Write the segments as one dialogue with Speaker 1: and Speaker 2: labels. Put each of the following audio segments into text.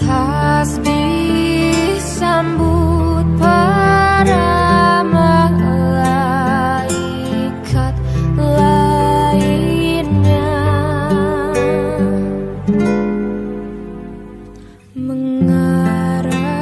Speaker 1: Tasbih sambut para malaikat lainnya, mengarah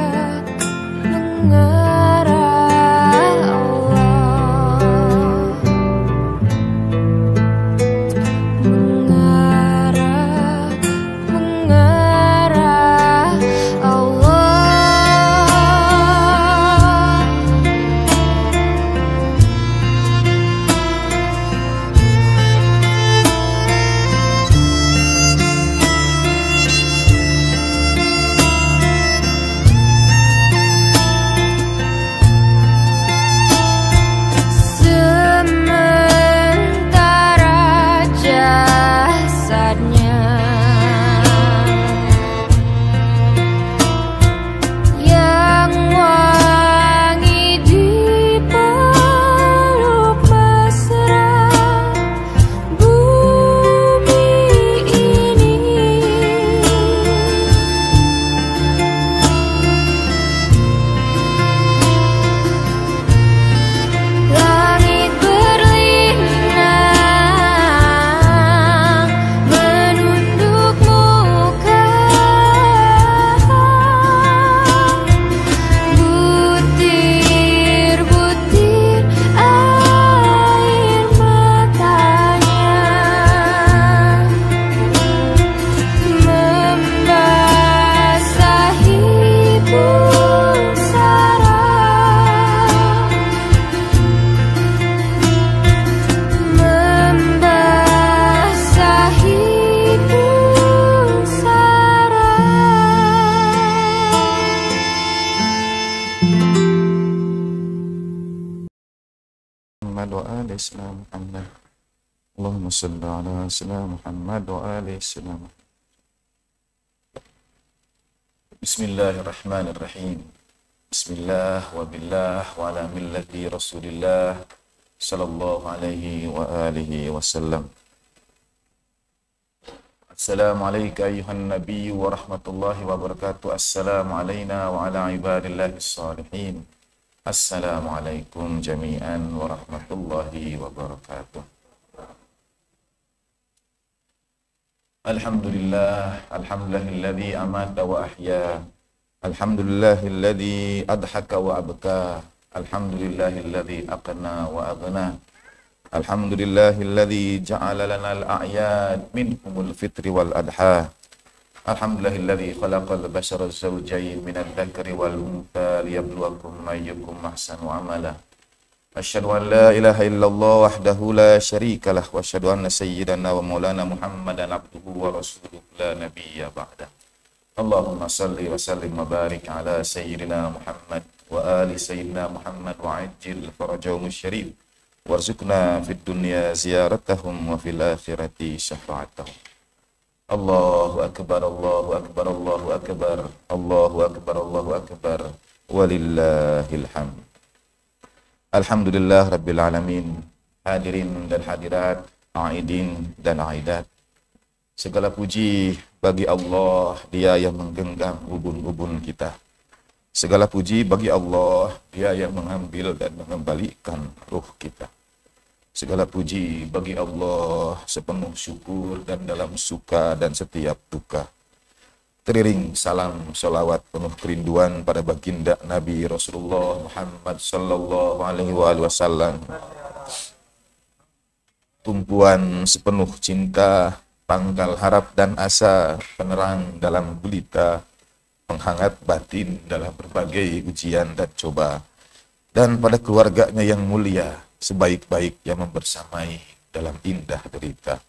Speaker 2: Muhammad. Allahumma salli ala sayyidina Muhammad wa ali sayyidina Muhammad. Bismillahirrahmanirrahim. Bismillah wa billah wa ala millati Rasulillah sallallahu alaihi wa alihi wasallam. Assalamualaikum ayuhan nabi wa rahmatullahi wa barakatuh. Assalamu alayna wa ala ibadillahis salihin. Assalamualaikum jami'an wa rahmatullahi wa barakatuh. Alhamdulillahilladzi amata wa ahya. Alhamdulillahilladzi adhaka wa abka. Alhamdulillahilladzi aqna wa aghna. Alhamdulillahilladzi ja'ala lana al-a'yad minhumul fitri wal adha. Alhamdulillahilladzi khalaqal bashara zawjayn minadh dhakari wal untha liyabluwakum ayyukum ahsanu amala. Asyhadu an la ilaha illallah wahdahu la syarika lah wa asyhadu anna sayyidana wa maulana Muhammadan abduhu wa rasuluhu la nabiyya ba'da. Allahumma salli wa sallim wa barik ala sayyidina Muhammad wa ali sayyidina Muhammad wa ajil farajahum syarif warzuqna fid dunya ziyaratahum wa fil akhirati syafa'atahum. Allahu akbar, Allahu akbar, Allahu akbar, Allahu akbar, Allahu akbar, walillahil hamd. Alhamdulillah rabbil alamin. Hadirin dan hadirat, aidin dan aidat, segala puji bagi Allah, Dia yang menggenggam ubun-ubun kita. Segala puji bagi Allah, Dia yang mengambil dan mengembalikan ruh kita. Segala puji bagi Allah, sepenuh syukur dan dalam suka dan setiap duka. Teriring salam salawat penuh kerinduan pada baginda Nabi Rasulullah Muhammad sallallahu alaihi wasallam. Tumpuan sepenuh cinta, pangkal harap dan asa, penerang dalam gulita, penghangat batin dalam berbagai ujian dan coba. Dan pada keluarganya yang mulia, sebaik-baik yang membersamai dalam indah derita.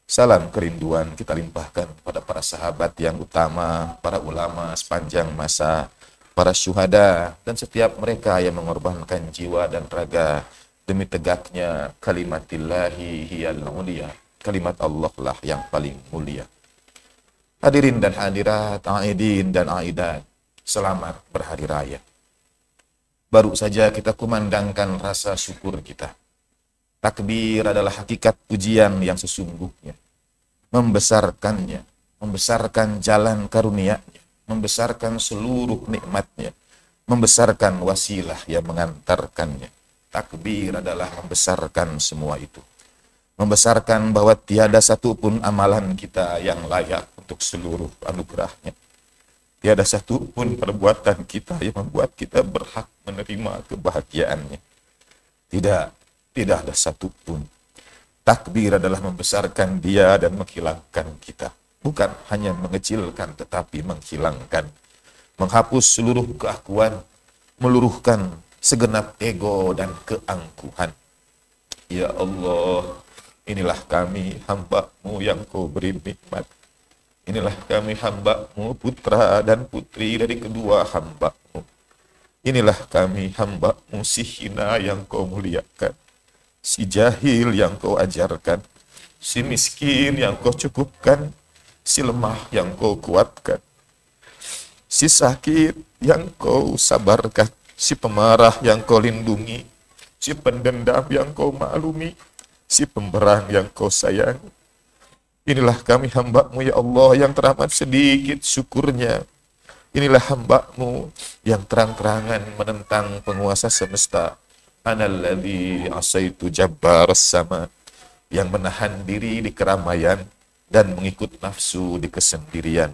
Speaker 2: Salam kerinduan kita limpahkan pada para sahabat yang utama, para ulama sepanjang masa, para syuhada, dan setiap mereka yang mengorbankan jiwa dan raga demi tegaknya kalimatillahi hiyal mulia. Kalimat Allah lah yang paling mulia. Hadirin dan hadirat, aidin dan aidat, selamat berhari raya. Baru saja kita kumandangkan rasa syukur kita. Takbir adalah hakikat pujian yang sesungguhnya. Membesarkannya, membesarkan jalan karunia-Nya, membesarkan seluruh nikmatnya, membesarkan wasilah yang mengantarkannya. Takbir adalah membesarkan semua itu. Membesarkan bahwa tiada satupun amalan kita yang layak untuk seluruh anugerahnya. Tiada satupun perbuatan kita yang membuat kita berhak menerima kebahagiaannya. Tidak ada satupun. Takbir adalah membesarkan dia dan menghilangkan kita. Bukan hanya mengecilkan tetapi menghilangkan. Menghapus seluruh keakuan, meluruhkan segenap ego dan keangkuhan. Ya Allah, inilah kami hamba-Mu yang Kau beri nikmat. Inilah kami hamba-Mu, putra dan putri dari kedua hamba-Mu. Inilah kami hamba-Mu, si hina yang Kau muliakan, si jahil yang Kau ajarkan, si miskin yang Kau cukupkan, si lemah yang Kau kuatkan, si sakit yang Kau sabarkan, si pemarah yang Kau lindungi, si pendendam yang Kau maklumi, si pemberang yang Kau sayangi. Inilah kami hamba-Mu ya Allah yang teramat sedikit syukurnya. Inilah hamba-Mu yang terang-terangan menentang penguasa semesta. Analladzi asaitu jabbar sama, yang menahan diri di keramaian dan mengikut nafsu di kesendirian.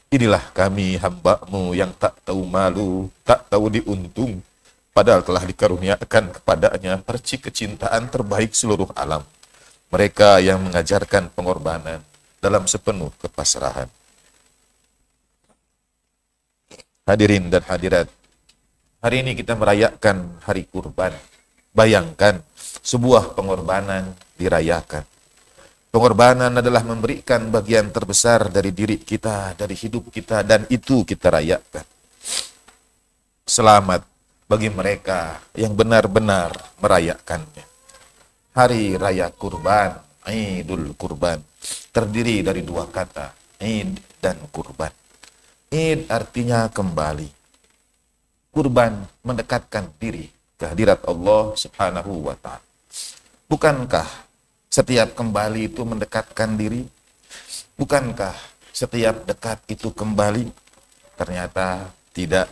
Speaker 2: Inilah kami hamba-Mu yang tak tahu malu, tak tahu diuntung, padahal telah dikaruniakan kepadanya percik kecintaan terbaik seluruh alam. Mereka yang mengajarkan pengorbanan dalam sepenuh kepasrahan. Hadirin dan hadirat, hari ini kita merayakan hari kurban. Bayangkan, sebuah pengorbanan dirayakan. Pengorbanan adalah memberikan bagian terbesar dari diri kita, dari hidup kita, dan itu kita rayakan. Selamat bagi mereka yang benar-benar merayakannya. Hari Raya Kurban, Idul Kurban, terdiri dari dua kata, Id dan Kurban. Id artinya kembali. Kurban mendekatkan diri ke hadirat Allah Subhanahu wa Ta'ala. Bukankah setiap kembali itu mendekatkan diri? Bukankah setiap dekat itu kembali? Ternyata tidak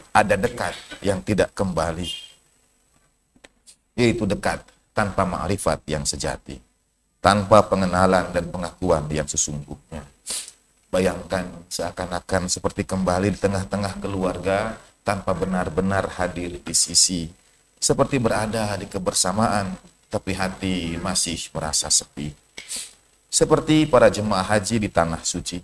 Speaker 2: ada dekat yang tidak kembali. Yaitu dekat tanpa ma'rifat yang sejati, tanpa pengenalan dan pengakuan yang sesungguhnya. Bayangkan seakan-akan seperti kembali di tengah-tengah keluarga tanpa benar-benar hadir di sisi. Seperti berada di kebersamaan, tapi hati masih merasa sepi. Seperti para jemaah haji di tanah suci.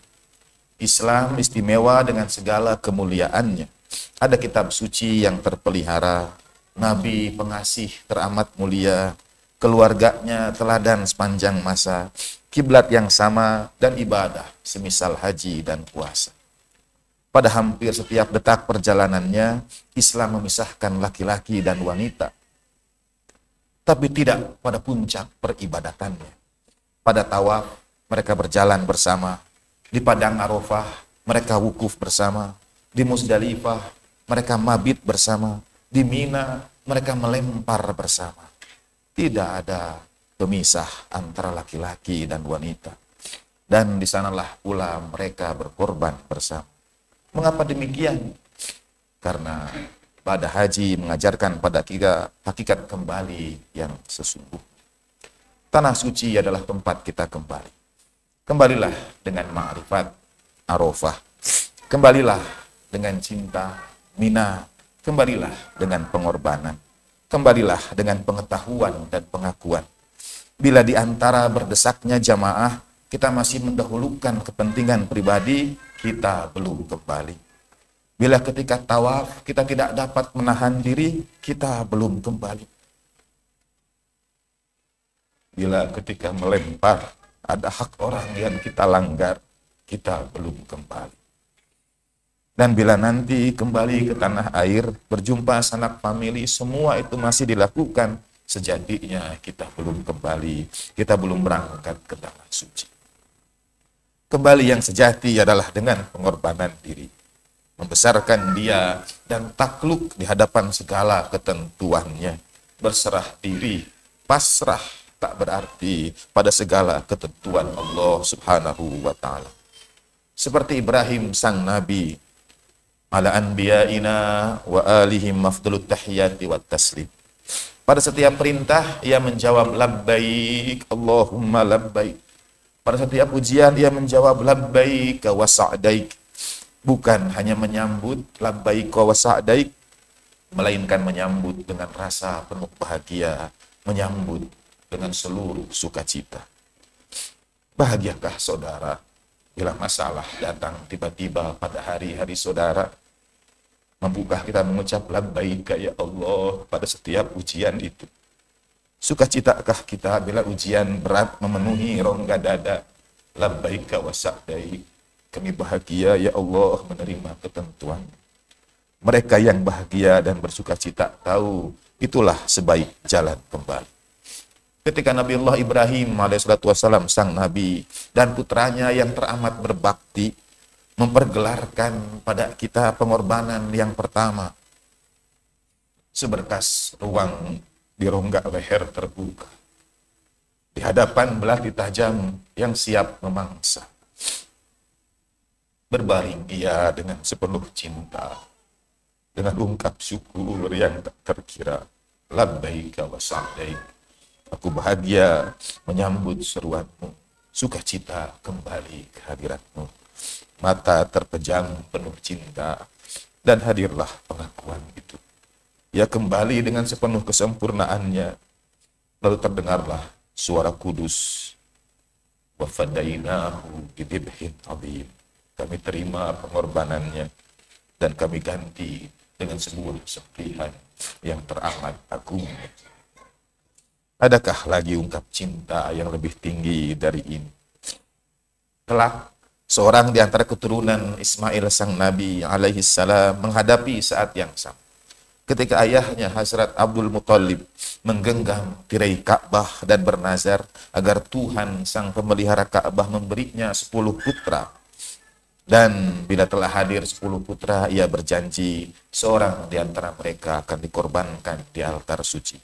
Speaker 2: Islam istimewa dengan segala kemuliaannya. Ada kitab suci yang terpelihara, Nabi pengasih teramat mulia, keluarganya teladan sepanjang masa, kiblat yang sama, dan ibadah semisal haji dan puasa. Pada hampir setiap detak perjalanannya, Islam memisahkan laki-laki dan wanita. Tapi tidak pada puncak peribadatannya. Pada tawaf, mereka berjalan bersama. Di Padang Arafah, mereka wukuf bersama. Di Musdalifah, mereka mabit bersama. Di Mina, mereka melempar bersama. Tidak ada pemisah antara laki-laki dan wanita. Dan di sanalah pula mereka berkorban bersama. Mengapa demikian? Karena pada haji mengajarkan pada kita hakikat kembali yang sesungguhnya. Tanah suci adalah tempat kita kembali. Kembalilah dengan ma'rifat Arafah. Kembalilah dengan cinta Mina. Kembalilah dengan pengorbanan. Kembalilah dengan pengetahuan dan pengakuan. Bila di antara berdesaknya jamaah, kita masih mendahulukan kepentingan pribadi, kita belum kembali. Bila ketika tawaf, kita tidak dapat menahan diri, kita belum kembali. Bila ketika melempar, ada hak orang yang kita langgar, kita belum kembali. Dan bila nanti kembali ke tanah air, berjumpa sanak famili, semua itu masih dilakukan, sejatinya kita belum kembali, kita belum berangkat ke tanah suci. Kembali yang sejati adalah dengan pengorbanan diri, membesarkan dia dan takluk di hadapan segala ketentuannya, berserah diri, pasrah, tak berarti pada segala ketentuan Allah Subhanahu wa Ta'ala. seperti Ibrahim sang nabi, ala anbiya'ina wa alihim mafdulut tahiyati wat taslim. Pada setiap perintah ia menjawab labbaik Allahumma labbaik. Pada setiap ujian ia menjawab labbaik wa sa'daik. Bukan hanya menyambut labbaik wa sa'daik, melainkan menyambut dengan rasa penuh bahagia, menyambut dengan seluruh sukacita. Bahagiakah saudara bila masalah datang tiba-tiba pada hari-hari saudara? Mampukah kita mengucap labbaika ya Allah pada setiap ujian itu? Sukacitakah kita bila ujian berat memenuhi rongga dada? Labbaika wa sa'daik. Kami bahagia ya Allah menerima ketentuan. Mereka yang bahagia dan bersukacita tahu itulah sebaik jalan kembali. Ketika Nabi Allah Ibrahim alaihissalam sang nabi dan putranya yang teramat berbakti mempergelarkan pada kita pengorbanan yang pertama, seberkas ruang di rongga leher terbuka, di hadapan belati tajam yang siap memangsa. Berbaring ia dengan sepenuh cinta, dengan ungkap syukur yang tak terkira. Labbaika wa sa'daik. Aku bahagia menyambut seruanmu, sukacita kembali ke hadiratmu. Mata terpejam penuh cinta, dan hadirlah pengakuan itu. Ia kembali dengan sepenuh kesempurnaannya. Lalu terdengarlah suara kudus. Wa fadainahu bidibhin adhim. Kami terima pengorbanannya dan kami ganti dengan sebuah sembelihan yang teramat agung. Adakah lagi ungkap cinta yang lebih tinggi dari ini? Kelak, seorang di antara keturunan Ismail sang Nabi alaihi salam menghadapi saat yang sama. Ketika ayahnya Hazrat Abdul Muthalib menggenggam tirai Ka'bah dan bernazar agar Tuhan sang pemelihara Ka'bah memberinya 10 putra. Dan bila telah hadir 10 putra, ia berjanji seorang di antara mereka akan dikorbankan di altar suci.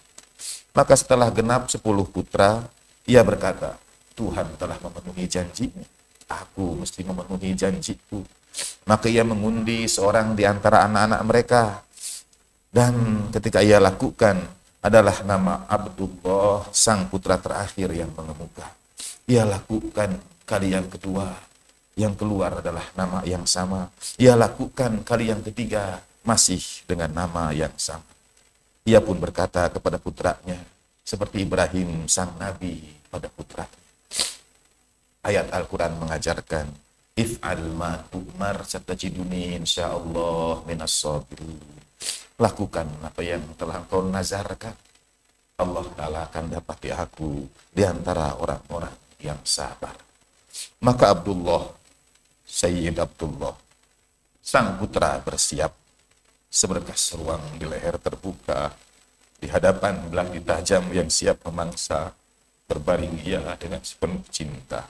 Speaker 2: Maka setelah genap 10 putra, ia berkata, Tuhan telah memenuhi janjinya. Aku mesti memenuhi janjiku. Maka ia mengundi seorang di antara anak-anak mereka. Dan ketika ia lakukan adalah nama Abdullah, sang putra terakhir yang mengemuka. Ia lakukan kali yang kedua. Yang keluar adalah nama yang sama. Ia lakukan kali yang ketiga masih dengan nama yang sama. Ia pun berkata kepada putranya, seperti Ibrahim sang Nabi pada putranya. Ayat Al-Quran mengajarkan, If'al ma tu'mar satajiduni insyaallah minas sabirin. Lakukan apa yang telah engkau nazarkan. Allah Ta'ala akan dapati aku di antara orang-orang yang sabar. Maka Abdullah, Sayyid Abdullah, sang putra bersiap. Seberkas ruang di leher terbuka, di hadapan belati tajam yang siap memangsa, berbaring ia dengan sepenuh cinta.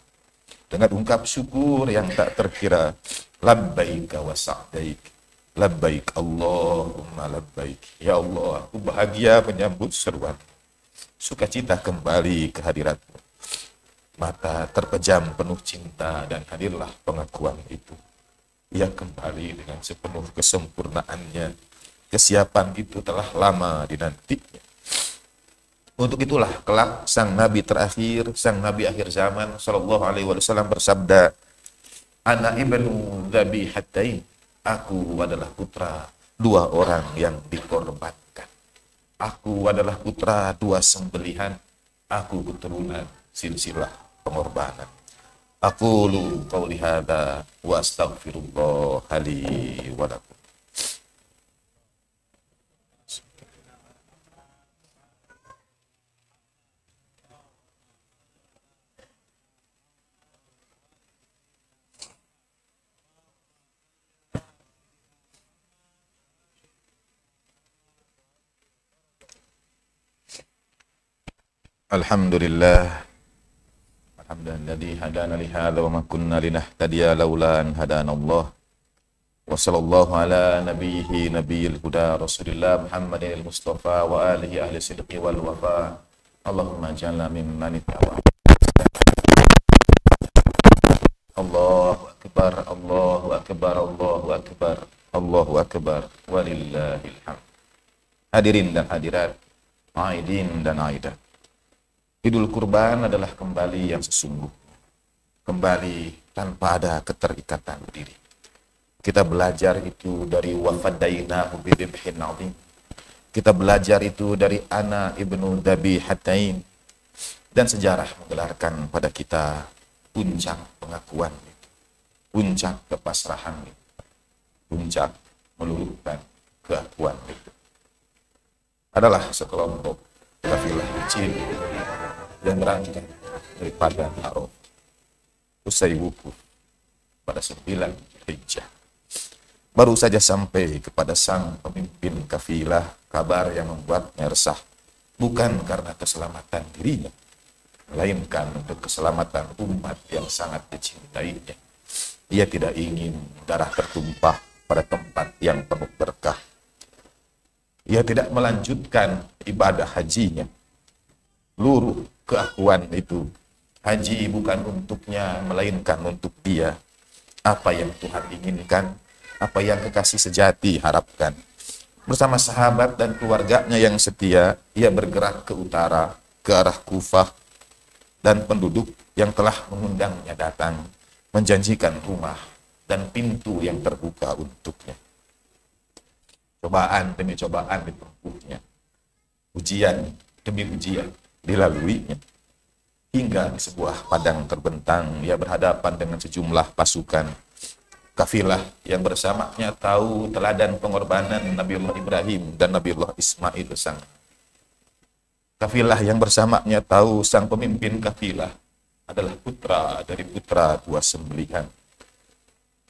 Speaker 2: Dengan ungkap syukur yang tak terkira, labbaik wa sa'daik, labbaik Allahumma labbaik. Ya Allah, aku bahagia menyambut seruan. Sukacita kembali ke hadiratmu. Mata terpejam penuh cinta dan hadirlah pengakuan itu. Ia kembali dengan sepenuh kesempurnaannya. Kesiapan itu telah lama dinantinya. Untuk itulah kelak sang Nabi terakhir, sang Nabi akhir zaman sallallahu alaihi wasallam bersabda, Ana ibnu dhabihatain. Aku adalah putra 2 orang yang dikorbankan. Aku adalah putra 2 sembelihan. Aku keturunan silsilah pengorbanan. Aqulu qauli hadza wa astaghfirullah li wa lakum. Alhamdulillah. Alhamdulilladzi hadana li hadza wa ma kunna linahtadiya laula an hadanallah. Wa sallallahu ala nabiyil huda Rasulillah Muhammadil Mustafa wa alihi ahli sidqi wal wafa. Allahumma ja'alna mimman ittaba'a. Allahu akbar. akbar, Allahu akbar, Allahu akbar, Allahu akbar, walillahil hamd. Hadirin dan hadirat, aidin dan aidat. Idul Kurban adalah kembali yang sesungguhnya. Kembali tanpa ada keterikatan diri. Kita belajar itu dari wafadainahu bidibhin azim. Kita belajar itu dari Ana ibnu Dabi Hatain. Dan sejarah menggelarkan pada kita puncak pengakuan itu. Puncak kepasrahan itu. Puncak meluluhkan keakuan itu. Adalah sekelompok kafilah kecil yang berangkat dari Padang Arafah. Usai wukuf pada 9 Hijjah. Baru saja sampai kepada sang pemimpin kafilah kabar yang membuatnya resah. Bukan karena keselamatan dirinya, melainkan untuk keselamatan umat yang sangat dicintainya. Ia tidak ingin darah tertumpah pada tempat yang penuh berkah. Ia tidak melanjutkan ibadah hajinya. Luruh keakuan itu, haji bukan untuknya, melainkan untuk dia. Apa yang Tuhan inginkan, apa yang kekasih sejati harapkan. Bersama sahabat dan keluarganya yang setia, ia bergerak ke utara, ke arah Kufah, dan penduduk yang telah mengundangnya datang, menjanjikan rumah dan pintu yang terbuka untuknya. Cobaan demi cobaan ditempuhnya, ujian demi ujian dilaluinya, hingga di sebuah padang terbentang ia berhadapan dengan sejumlah pasukan kafilah yang bersamanya tahu teladan pengorbanan Nabiullah Ibrahim dan Nabiullah Ismail sang. Kafilah yang bersamanya tahu sang pemimpin kafilah adalah putra dari putra tua sembelihan,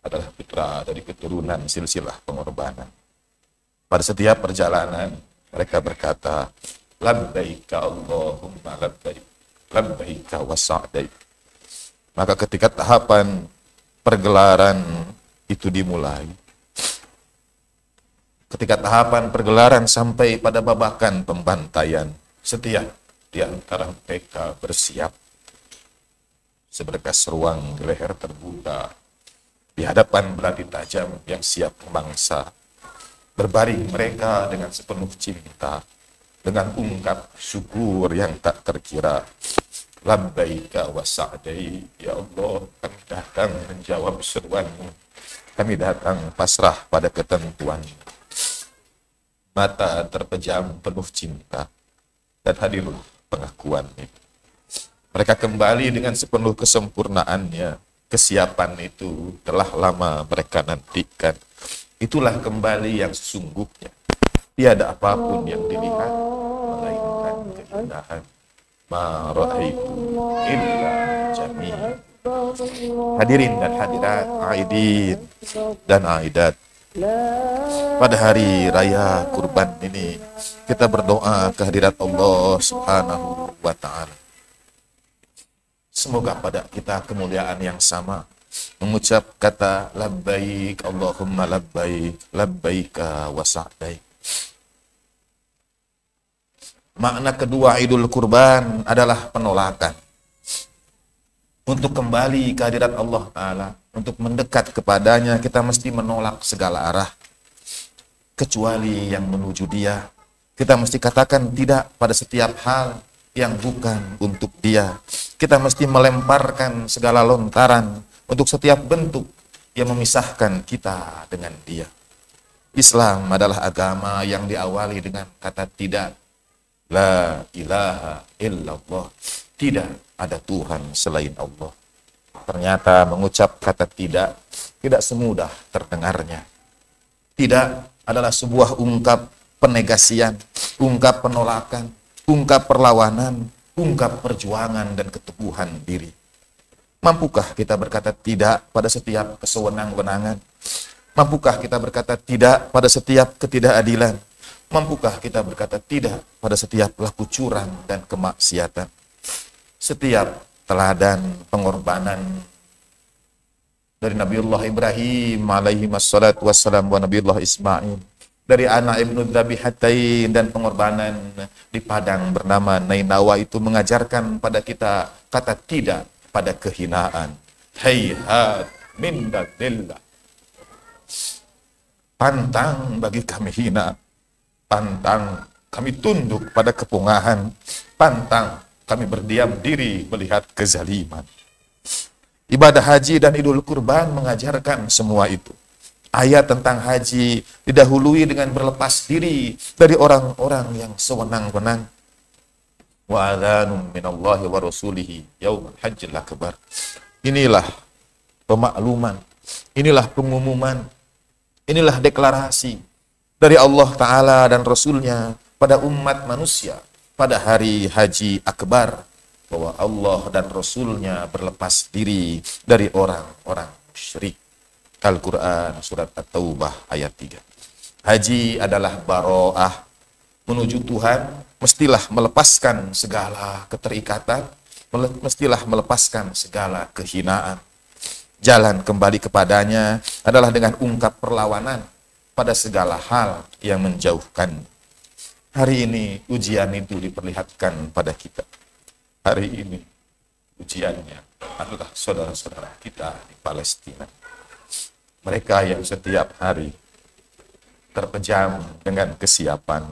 Speaker 2: adalah putra dari keturunan silsilah pengorbanan. Pada setiap perjalanan mereka berkata, labbaika Allahumma labbaik, labbaika wa sa'daik. Maka ketika tahapan pergelaran itu dimulai, ketika tahapan pergelaran sampai pada babakan pembantaian, setiap di antara mereka bersiap. Seberkas ruang di leher terbuka, di hadapan belati tajam yang siap memangsa. Berbaring mereka dengan sepenuh cinta, dengan ungkap syukur yang tak terkira. Labbaika wa sa'dai, ya Allah, kami datang menjawab seruanmu. Kami datang pasrah pada ketentuan. Mata terpejam penuh cinta, dan hadirlah pengakuan itu. Mereka kembali dengan sepenuh kesempurnaannya. Kesiapan itu telah lama mereka nantikan. Itulah kembali yang sesungguhnya. Tiada apapun yang dilihat, melainkan keindahan. Ma ra'aitu illa jamil. Hadirin dan hadirat, aidin dan aidat. Pada hari raya kurban ini, kita berdoa kehadirat Allah Subhanahu wa ta'ala. Semoga pada kita kemuliaan yang sama, mengucap kata labbaik Allahumma labbaik, labbaika wa sa'daik. Makna kedua Idul Kurban adalah penolakan. Untuk kembali kehadirat Allah Ta'ala, untuk mendekat kepadanya, kita mesti menolak segala arah. Kecuali yang menuju dia. Kita mesti katakan tidak pada setiap hal yang bukan untuk dia. Kita mesti melemparkan segala lontaran untuk setiap bentuk yang memisahkan kita dengan dia. Islam adalah agama yang diawali dengan kata tidak. La ilaha illallah. Tidak ada Tuhan selain Allah. Ternyata mengucap kata tidak semudah terdengarnya. Tidak adalah sebuah ungkap penegasian, ungkap penolakan, ungkap perlawanan, ungkap perjuangan dan keteguhan diri. Mampukah kita berkata tidak pada setiap kesewenang-wenangan? Mampukah kita berkata tidak pada setiap ketidakadilan? Mampukah kita berkata tidak pada setiap laku curang dan kemaksiatan? Setiap teladan pengorbanan dari Nabiullah Ibrahim alaihi wassalatu wassalam wa Nabiullah Ismail, dari anak Ibnu Dabi Hatain dan pengorbanan di padang bernama Nainawa itu mengajarkan pada kita kata tidak pada kehinaan. Hayhat min ladillah. Pantang bagi kami hina, pantang kami tunduk pada kepungahan, pantang kami berdiam diri melihat kezaliman. Ibadah haji dan Idul Kurban mengajarkan semua itu. Ayat tentang haji didahului dengan berlepas diri dari orang-orang yang sewenang-wenang. Wa adhanum minallahi wa rasulihi yaumal hajjil akbar. Inilah pemakluman, inilah pengumuman, inilah deklarasi dari Allah Ta'ala dan Rasulnya pada umat manusia pada hari haji akbar, bahwa Allah dan Rasulnya berlepas diri dari orang-orang musyrik. Al-Quran surat At-Taubah ayat 3. Haji adalah baro'ah. Menuju Tuhan mestilah melepaskan segala keterikatan, mestilah melepaskan segala kehinaan. Jalan kembali kepadanya adalah dengan ungkap perlawanan pada segala hal yang menjauhkan. Hari ini ujian itu diperlihatkan pada kita. Hari ini ujiannya adalah saudara-saudara kita di Palestina. Mereka yang setiap hari terpejam dengan kesiapan.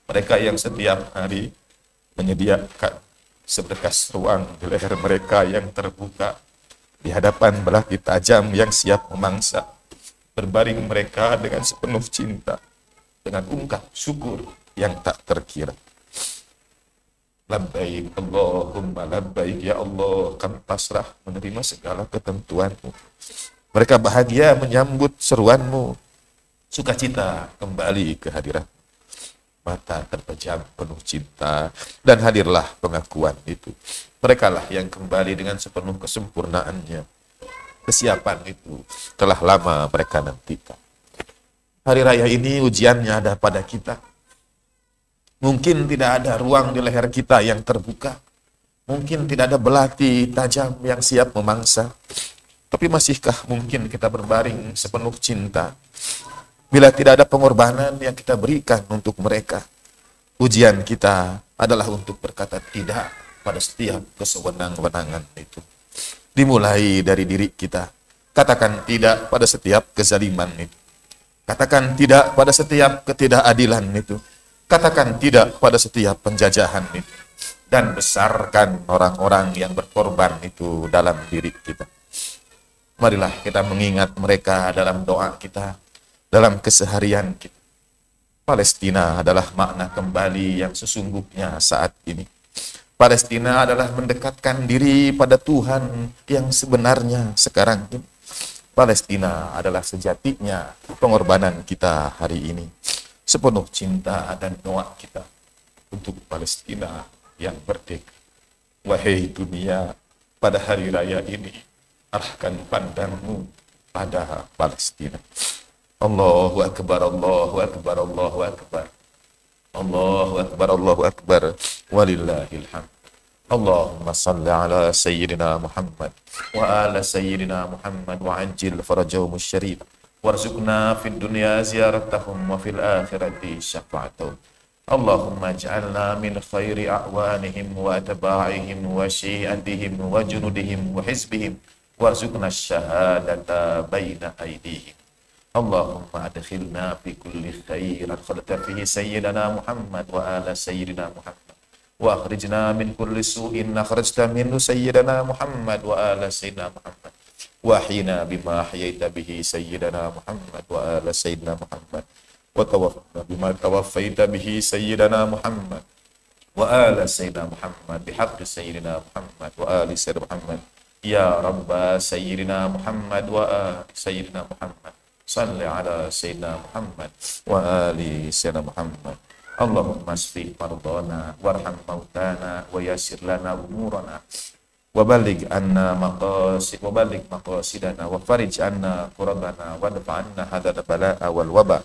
Speaker 2: Mereka yang setiap hari menyediakan seberkas ruang di leher mereka yang terbuka di hadapan belati tajam yang siap memangsa. Berbaring mereka dengan sepenuh cinta, dengan ungkap syukur yang tak terkira. Labbaik Allahumma labbaik, ya Allah, kami pasrah menerima segala ketentuan-Mu. Mereka bahagia menyambut seruan-Mu, sukacita kembali ke hadirat. Mata terpejam penuh cinta, dan hadirlah pengakuan itu. Merekalah yang kembali dengan sepenuh kesempurnaannya. Kesiapan itu telah lama mereka nantikan. Hari raya ini ujiannya ada pada kita. Mungkin tidak ada ruang di leher kita yang terbuka. Mungkin tidak ada belati tajam yang siap memangsa. Tapi masihkah mungkin kita berbaring sepenuh cinta bila tidak ada pengorbanan yang kita berikan untuk mereka? Ujian kita adalah untuk berkata tidak pada setiap kesewenang-wenangan itu. Dimulai dari diri kita. Katakan tidak pada setiap kezaliman itu. Katakan tidak pada setiap ketidakadilan itu. Katakan tidak pada setiap penjajahan itu. Dan besarkan orang-orang yang berkorban itu dalam diri kita. Marilah kita mengingat mereka dalam doa kita, dalam keseharian kita. Palestina adalah makna kembali yang sesungguhnya saat ini. Palestina adalah mendekatkan diri pada Tuhan yang sebenarnya sekarang ini. Palestina adalah sejatinya pengorbanan kita hari ini. Sepenuh cinta dan doa kita untuk Palestina yang merdeka. Wahai dunia, pada hari raya ini, arahkan pandangmu pada Palestina. Allahu Akbar, Allahu Akbar, Allahu Akbar. Allahu Akbar, Allahu Akbar. Walillahil hamd. Allahumma salli ala Sayyidina Muhammad wa ala Sayyidina Muhammad wa ajil farajahum syarif. Warzuqna fid dunya ziyaratahum wa fil akhirati syafa'atahum. Allahumma ij'alna min khairi a'wanihim wa atba'ihim wa syi'atihim wa junudihim wa hizbihim. Warzuqna syahadata baina aydihim. Allahumma adkhilna fi kulli khairin khalata fihi sayyidina Muhammad wa ala sayyidina Muhammad. Wa akhrijna min kulli su'in akhrajta minhu sayyidina Muhammad wa ala sayyidina Muhammad. Wa hina bima ahyaita bihi sayyidina Muhammad wa ala sayyidina Muhammad. Wa tawaffana bima tawaffaita bihi sayyidina Muhammad wa ala sayyidina Muhammad bihaqqi sayyidina Muhammad wa ali sayyidina Muhammad. Ya Rabba Sayyidina Muhammad wa Sayyidina Muhammad. Salli ala Sayyidina Muhammad wa ali Sayyidina Muhammad. Allahumma asfi mardana warham mautana wa yassir lana umurana wa baligh anna maqasidana wa farij anna kurabana wa dafa anna hadana bala'a wal waba.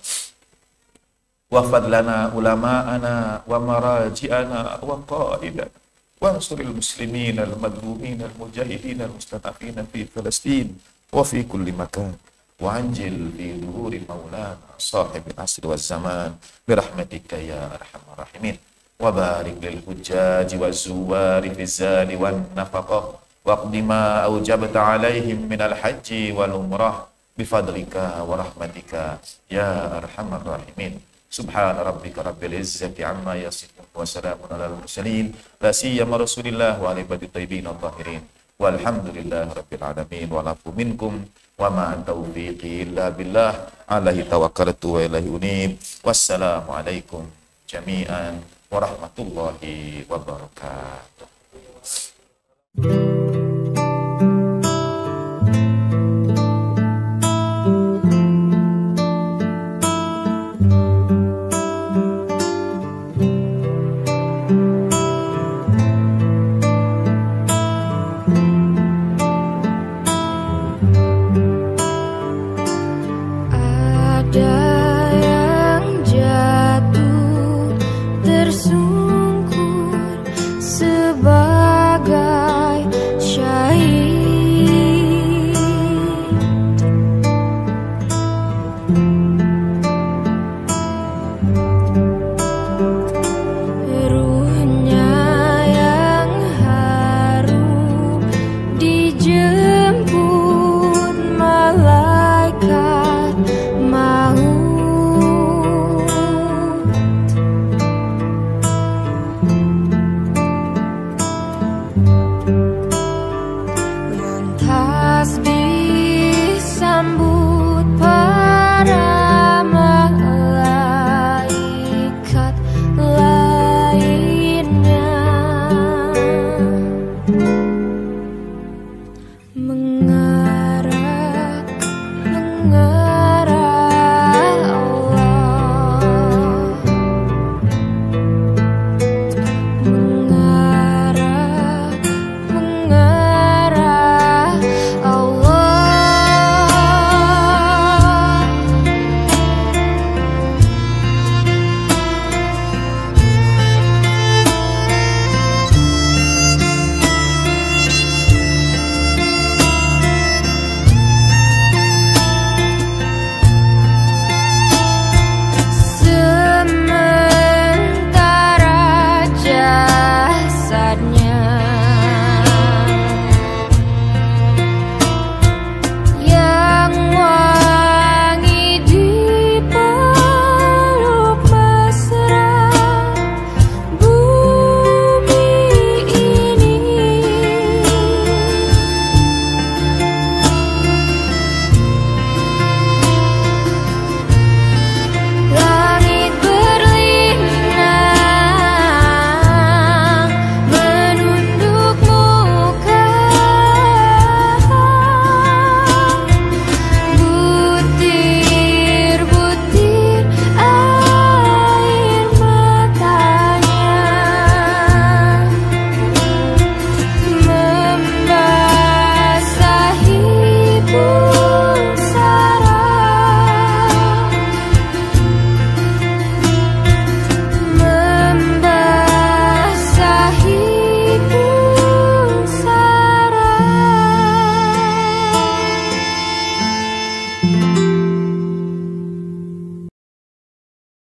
Speaker 2: Wafad lana ulama'ana wa maraji'ana wa qa'idana. وانصر المسلمين المظلومين المجاهدين المستضعفين في فلسطين وفي كل مكان وعنجل في ظهور مولانا صاحب العصر والزمان برحمتك يا أرحم الراحمين وبارك للحجاج والزوار في الزاد والنفقة waqdi ma aujabta alaihim minal haji wal umrah bifadlika wa rahmatika ya arhamar rahimin. Subhana rabbika rabbil izzati amma yasifun wa salamun alal mursalin la siyama rasulillah wa ali badi tayyibin al-tahirin walhamdulillahi rabbil alamin wa lafu minkum wa ma taufiqi illa billah alaihi tawakkaltu wa ilaihi unib. Wassalamu alaikum jami'an warahmatullahi wabarakatuh.
Speaker 1: mengarah